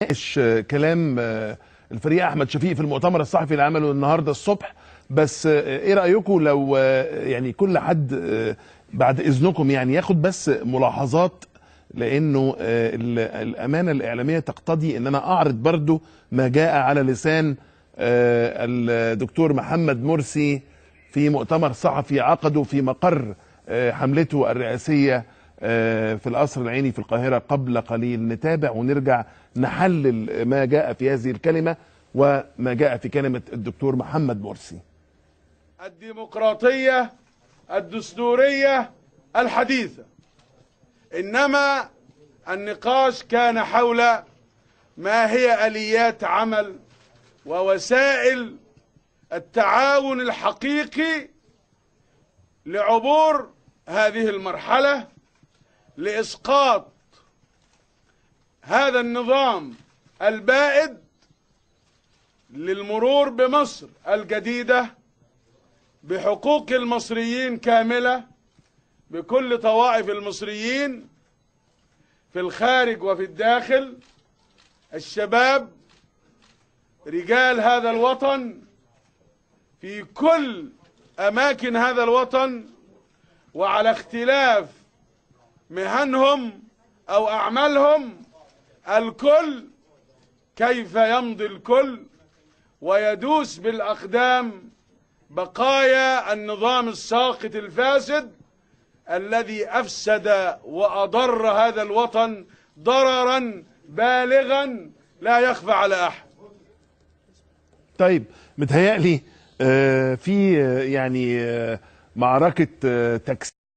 ناقش كلام الفريق احمد شفيق في المؤتمر الصحفي اللي عمله النهارده الصبح. بس ايه رايكم لو يعني كل حد بعد اذنكم يعني ياخد بس ملاحظات، لانه الامانه الاعلاميه تقتضي ان انا اعرض برضو ما جاء على لسان الدكتور محمد مرسي في مؤتمر صحفي عقده في مقر حملته الرئاسيه في القصر العيني في القاهرة قبل قليل. نتابع ونرجع نحلل ما جاء في هذه الكلمة وما جاء في كلمة الدكتور محمد مرسي. الديمقراطية الدستورية الحديثة، إنما النقاش كان حول ما هي آليات عمل ووسائل التعاون الحقيقي لعبور هذه المرحلة، لإسقاط هذا النظام البائد، للمرور بمصر الجديدة بحقوق المصريين كاملة، بكل طوائف المصريين في الخارج وفي الداخل، الشباب، رجال هذا الوطن في كل أماكن هذا الوطن، وعلى اختلاف مهنهم أو أعمالهم، الكل كيف يمضي الكل ويدوس بالأقدام بقايا النظام الساقط الفاسد الذي أفسد وأضر هذا الوطن ضررا بالغا لا يخفى على أحد. طيب، متهيألي في يعني معركة تكسير